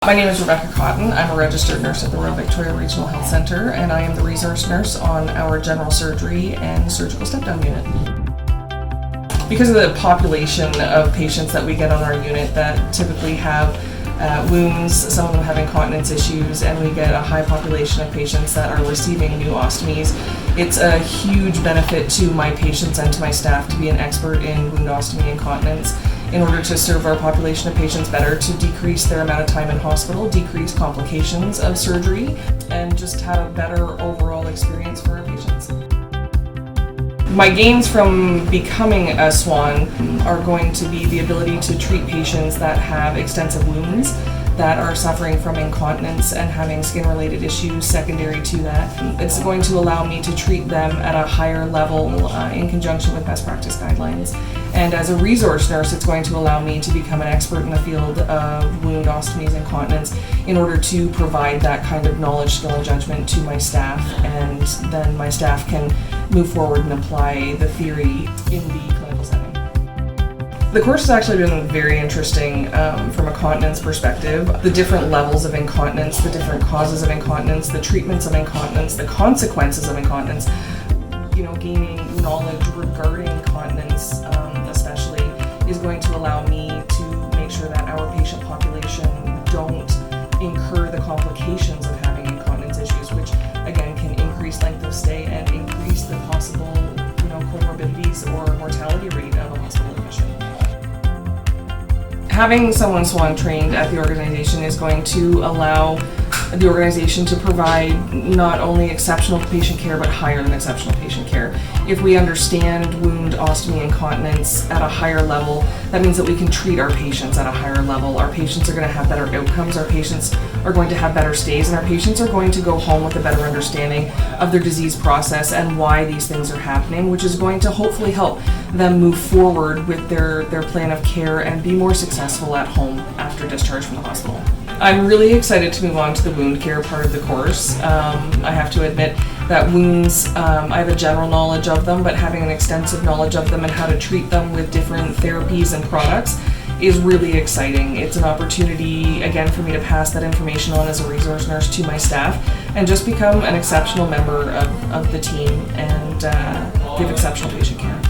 My name is Rebecca Cotton. I'm a registered nurse at the Royal Victoria Regional Health Centre, and I am the resource nurse on our general surgery and surgical step-down unit. Because of the population of patients that we get on our unit that typically have wounds, some of them have incontinence issues, and we get a high population of patients that are receiving new ostomies, it's a huge benefit to my patients and to my staff to be an expert in wound ostomy and continence in order to serve our population of patients better, to decrease their amount of time in hospital, decrease complications of surgery, and just have a better overall experience for our patients. My gains from becoming a SWAN are going to be the ability to treat patients that have extensive wounds, that are suffering from incontinence and having skin-related issues secondary to that. It's going to allow me to treat them at a higher level in conjunction with best practice guidelines. And as a resource nurse, it's going to allow me to become an expert in the field of wound, ostomies, and continence in order to provide that kind of knowledge, skill, and judgment to my staff, and then my staff can move forward and apply the theory in the clinical setting. The course has actually been very interesting from a continence perspective. The different levels of incontinence, the different causes of incontinence, the treatments of incontinence, the consequences of incontinence. Gaining knowledge regarding continence especially is going to allow me to make sure that our patient population don't incur the complications of having incontinence issues, which again can increase length of stay and increase the possible comorbidities or mortality rate of a hospital admission. Having someone SWAN trained at the organization is going to allow the organization to provide not only exceptional patient care, but higher than exceptional patient care. If we understand wound, ostomy, and continence at a higher level, that means that we can treat our patients at a higher level. Our patients are going to have better outcomes, our patients are going to have better stays, and our patients are going to go home with a better understanding of their disease process and why these things are happening, which is going to hopefully help them move forward with their plan of care and be more successful at home after discharge from the hospital. I'm really excited to move on to the wound care part of the course. I have to admit that wounds, I have a general knowledge of them, but having an extensive knowledge of them and how to treat them with different therapies and products is really exciting. It's an opportunity, again, for me to pass that information on as a resource nurse to my staff and just become an exceptional member of the team and give exceptional patient care.